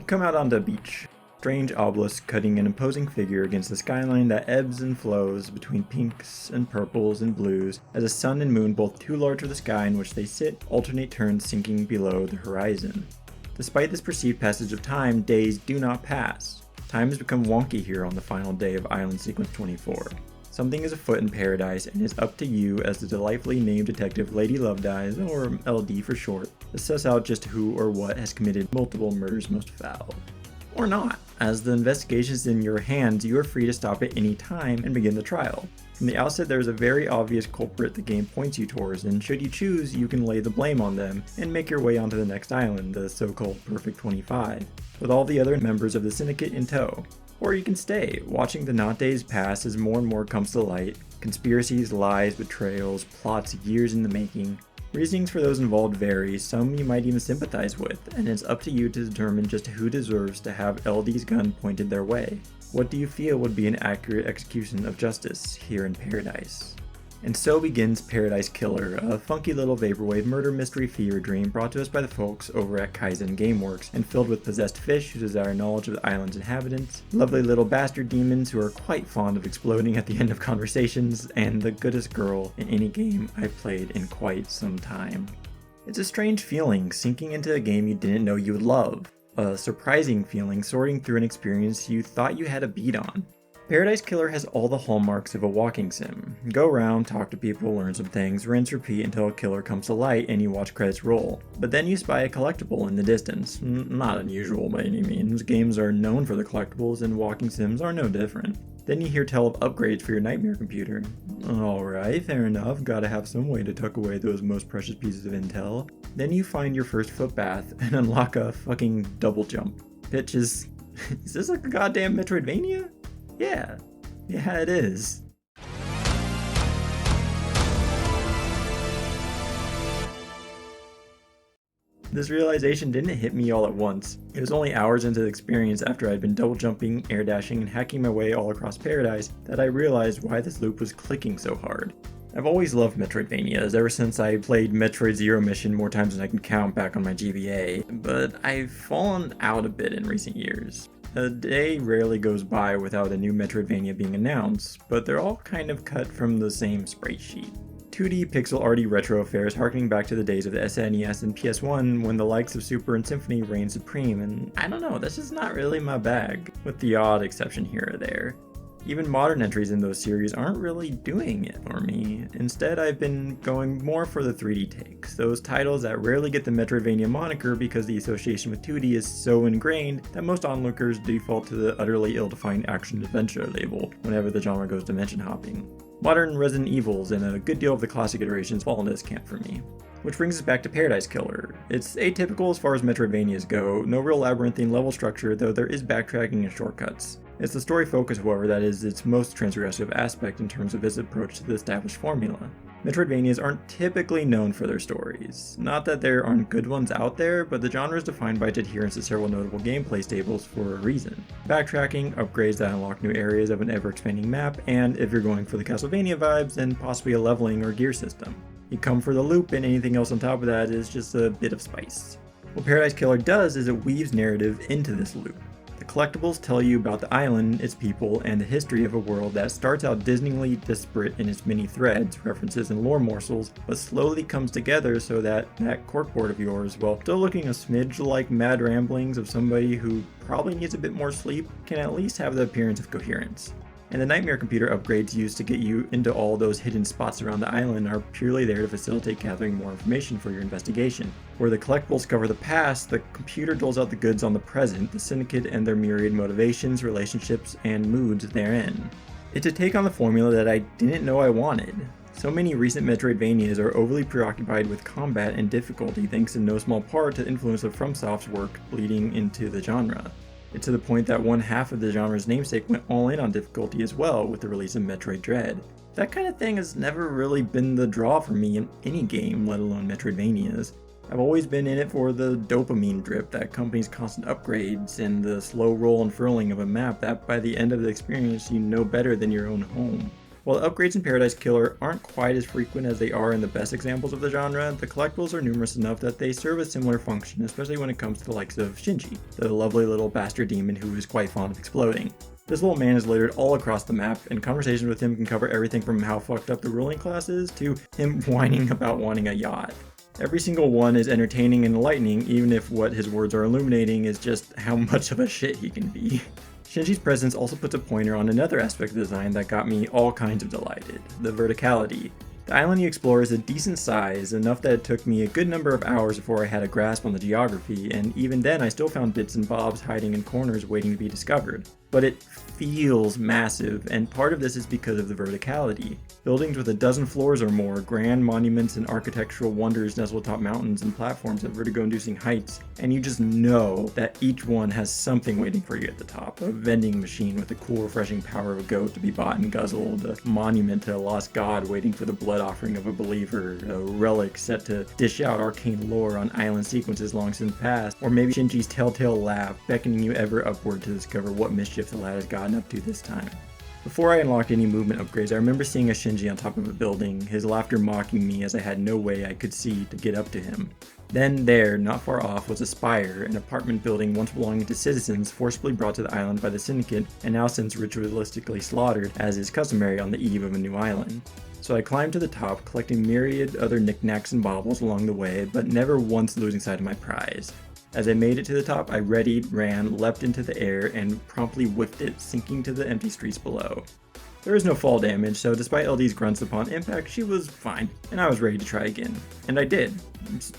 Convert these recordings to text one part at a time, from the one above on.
come out onto a beach. Strange obelisk cutting an imposing figure against the skyline that ebbs and flows between pinks and purples and blues as the sun and moon, both too large for the sky in which they sit, alternate turns sinking below the horizon. Despite this perceived passage of time, days do not pass. Time has become wonky here on the final day of Island Sequence 24. Something is afoot in paradise, and it's up to you as the delightfully named detective Lady Lovedyes, or LD for short, to suss out just who or what has committed multiple murders most foul. Or not. As the investigation is in your hands, you are free to stop at any time and begin the trial. From the outset, there is a very obvious culprit the game points you towards, and should you choose, you can lay the blame on them and make your way onto the next island, the so-called Perfect 25, with all the other members of the syndicate in tow. Or you can stay, watching the not days pass as more and more comes to light, conspiracies, lies, betrayals, plots years in the making. Reasonings for those involved vary, some you might even sympathize with, and it's up to you to determine just who deserves to have LD's gun pointed their way. What do you feel would be an accurate execution of justice here in Paradise? And so begins Paradise Killer, a funky little vaporwave murder mystery fever dream brought to us by the folks over at Kaizen Gameworks and filled with possessed fish who desire knowledge of the island's inhabitants, lovely little bastard demons who are quite fond of exploding at the end of conversations, and the goodest girl in any game I've played in quite some time. It's a strange feeling sinking into a game you didn't know you would love, a surprising feeling sorting through an experience you thought you had a beat on. Paradise Killer has all the hallmarks of a walking sim. Go around, talk to people, learn some things, rinse, repeat until a killer comes to light and you watch credits roll. But then you spy a collectible in the distance. Not unusual by any means. Games are known for the collectibles and walking sims are no different. Then you hear tell of upgrades for your nightmare computer. Alright, fair enough, gotta have some way to tuck away those most precious pieces of intel. Then you find your first footbath and unlock a fucking double jump. Pitch is this like a goddamn Metroidvania? Yeah, it is. This realization didn't hit me all at once. It was only hours into the experience after I'd been double jumping, air dashing, and hacking my way all across Paradise that I realized why this loop was clicking so hard. I've always loved Metroidvanias ever since I played Metroid Zero Mission more times than I can count back on my GBA, but I've fallen out a bit in recent years. A day rarely goes by without a new Metroidvania being announced, but they're all kind of cut from the same sprite sheet. 2D pixel arty retro affairs harkening back to the days of the SNES and PS1 when the likes of Super and Symphony reigned supreme, and I don't know, that's just not really my bag, with the odd exception here or there. Even modern entries in those series aren't really doing it for me. Instead, I've been going more for the 3D takes, those titles that rarely get the Metroidvania moniker because the association with 2D is so ingrained that most onlookers default to the utterly ill-defined action-adventure label whenever the genre goes dimension hopping. Modern Resident Evils and a good deal of the classic iterations fall into this camp for me. Which brings us back to Paradise Killer. It's atypical as far as Metroidvanias go, no real labyrinthine level structure, though there is backtracking and shortcuts. It's the story focus, however, that is its most transgressive aspect in terms of its approach to the established formula. Metroidvanias aren't typically known for their stories. Not that there aren't good ones out there, but the genre is defined by its adherence to several notable gameplay staples for a reason. Backtracking, upgrades that unlock new areas of an ever-expanding map, and if you're going for the Castlevania vibes, then possibly a leveling or gear system. You come for the loop and anything else on top of that is just a bit of spice. What Paradise Killer does is it weaves narrative into this loop. The collectibles tell you about the island, its people, and the history of a world that starts out Disneyly disparate in its many threads, references, and lore morsels, but slowly comes together so that corkboard of yours, while still looking a smidge like mad ramblings of somebody who probably needs a bit more sleep, can at least have the appearance of coherence. And the nightmare computer upgrades used to get you into all those hidden spots around the island are purely there to facilitate gathering more information for your investigation. Where the collectibles cover the past, the computer doles out the goods on the present, the syndicate and their myriad motivations, relationships, and moods therein. It's a take on the formula that I didn't know I wanted. So many recent Metroidvanias are overly preoccupied with combat and difficulty thanks in no small part to the influence of FromSoft's work bleeding into the genre. It's to the point that one half of the genre's namesake went all in on difficulty as well with the release of Metroid Dread. That kind of thing has never really been the draw for me in any game, let alone Metroidvanias. I've always been in it for the dopamine drip that accompanies constant upgrades and the slow roll and furling of a map that by the end of the experience you know better than your own home. While the upgrades in Paradise Killer aren't quite as frequent as they are in the best examples of the genre, the collectibles are numerous enough that they serve a similar function, especially when it comes to the likes of Shinji, the lovely little bastard demon who is quite fond of exploding. This little man is littered all across the map, and conversations with him can cover everything from how fucked up the ruling class is to him whining about wanting a yacht. Every single one is entertaining and enlightening, even if what his words are illuminating is just how much of a shit he can be. Shinji's presence also puts a pointer on another aspect of the design that got me all kinds of delighted: the verticality. The island you explore is a decent size, enough that it took me a good number of hours before I had a grasp on the geography, and even then I still found bits and bobs hiding in corners waiting to be discovered. But it feels massive, and part of this is because of the verticality. Buildings with a dozen floors or more, grand monuments and architectural wonders nestle atop mountains and platforms at vertigo-inducing heights, and you just know that each one has something waiting for you at the top. A vending machine with the cool, refreshing power of a goat to be bought and guzzled, a monument to a lost god waiting for the blood offering of a believer, a relic set to dish out arcane lore on island sequences long since past, or maybe Shinji's telltale laugh beckoning you ever upward to discover what mischief the lad has gotten up to this time. Before I unlocked any movement upgrades, I remember seeing a Shinji on top of a building, his laughter mocking me as I had no way I could see to get up to him. Then there, not far off, was a spire, an apartment building once belonging to citizens forcibly brought to the island by the Syndicate and now since ritualistically slaughtered, as is customary on the eve of a new island. So I climbed to the top, collecting myriad other knickknacks and baubles along the way, but never once losing sight of my prize. As I made it to the top, I readied, ran, leapt into the air, and promptly whiffed it, sinking to the empty streets below. There was no fall damage, so despite LD's grunts upon impact, she was fine, and I was ready to try again. And I did.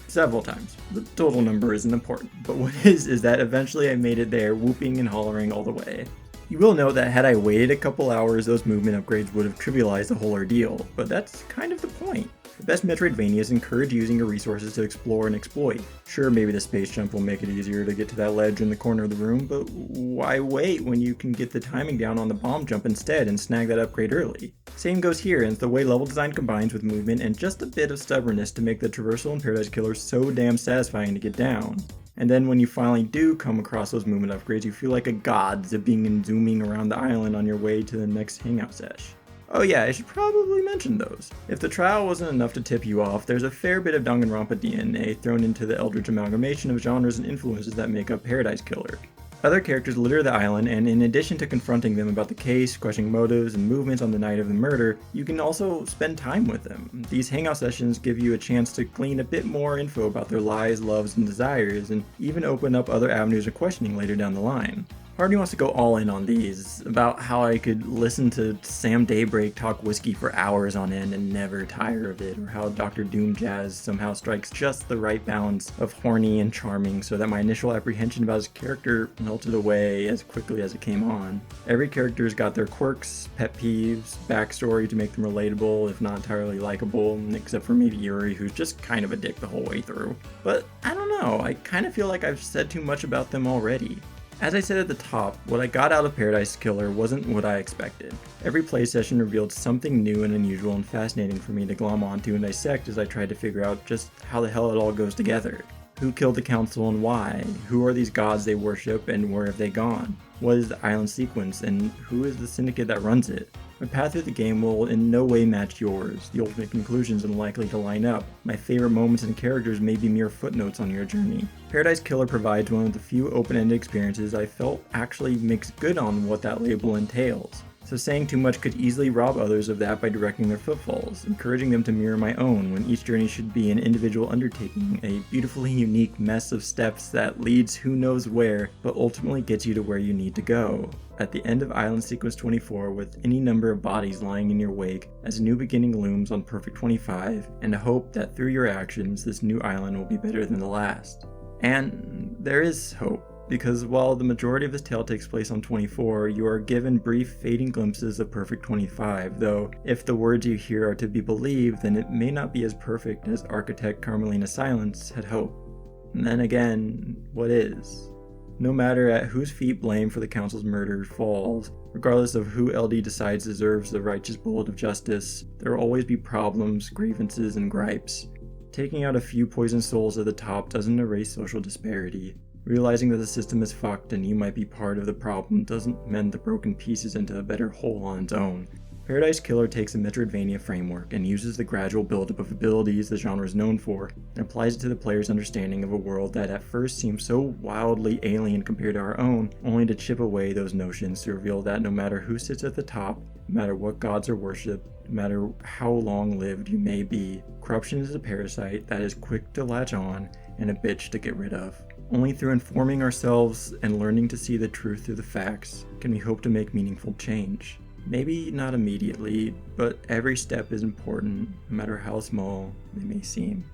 Several times. The total number isn't important, but what is that eventually I made it there, whooping and hollering all the way. You will note that had I waited a couple hours, those movement upgrades would have trivialized the whole ordeal, but that's kind of the point. The best Metroidvanias encourage using your resources to explore and exploit. Sure, maybe the space jump will make it easier to get to that ledge in the corner of the room, but why wait when you can get the timing down on the bomb jump instead and snag that upgrade early? Same goes here, and it's the way level design combines with movement and just a bit of stubbornness to make the traversal in Paradise Killer so damn satisfying to get down. And then when you finally do come across those movement upgrades, you feel like a god zipping and zooming around the island on your way to the next hangout sesh. Oh yeah, I should probably mention those. If the trial wasn't enough to tip you off, there's a fair bit of Danganronpa DNA thrown into the eldritch amalgamation of genres and influences that make up Paradise Killer. Other characters litter the island, and in addition to confronting them about the case, questioning motives, and movements on the night of the murder, you can also spend time with them. These hangout sessions give you a chance to glean a bit more info about their lies, loves, and desires, and even open up other avenues of questioning later down the line. Part of me wants to go all in on these, about how I could listen to Sam Daybreak talk whiskey for hours on end and never tire of it, or how Dr. Doom Jazz somehow strikes just the right balance of horny and charming so that my initial apprehension about his character melted away as quickly as it came on. Every character's got their quirks, pet peeves, backstory to make them relatable, if not entirely likable, except for maybe Yuri, who's just kind of a dick the whole way through. But I don't know, I kind of feel like I've said too much about them already. As I said at the top, what I got out of Paradise Killer wasn't what I expected. Every play session revealed something new and unusual and fascinating for me to glom onto and dissect as I tried to figure out just how the hell it all goes together. Who killed the council and why? Who are these gods they worship and where have they gone? What is the island sequence and who is the syndicate that runs it? My path through the game will in no way match yours. The ultimate conclusions are unlikely to line up. My favorite moments and characters may be mere footnotes on your journey. Paradise Killer provides one of the few open-ended experiences I felt actually makes good on what that label entails. So saying too much could easily rob others of that by directing their footfalls, encouraging them to mirror my own when each journey should be an individual undertaking, a beautifully unique mess of steps that leads who knows where, but ultimately gets you to where you need to go. At the end of Island Sequence 24, with any number of bodies lying in your wake, as a new beginning looms on Perfect 25, and a hope that through your actions, this new island will be better than the last. And there is hope. Because while the majority of this tale takes place on 24, you are given brief fading glimpses of Perfect 25, though if the words you hear are to be believed, then it may not be as perfect as architect Carmelina Silence had hoped. And then again, what is? No matter at whose feet blame for the council's murder falls, regardless of who LD decides deserves the righteous bullet of justice, there will always be problems, grievances, and gripes. Taking out a few poisoned souls at the top doesn't erase social disparity. Realizing that the system is fucked and you might be part of the problem doesn't mend the broken pieces into a better whole on its own. Paradise Killer takes a Metroidvania framework and uses the gradual buildup of abilities the genre is known for, and applies it to the player's understanding of a world that at first seems so wildly alien compared to our own, only to chip away those notions to reveal that no matter who sits at the top, no matter what gods are worshipped, no matter how long-lived you may be, corruption is a parasite that is quick to latch on and a bitch to get rid of. Only through informing ourselves and learning to see the truth through the facts can we hope to make meaningful change. Maybe not immediately, but every step is important, no matter how small they may seem.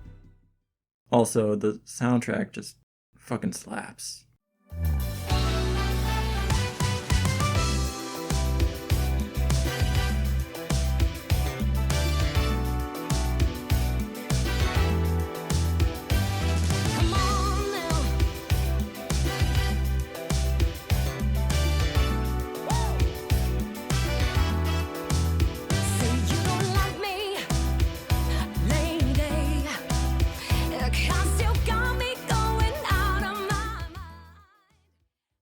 Also, the soundtrack just fucking slaps.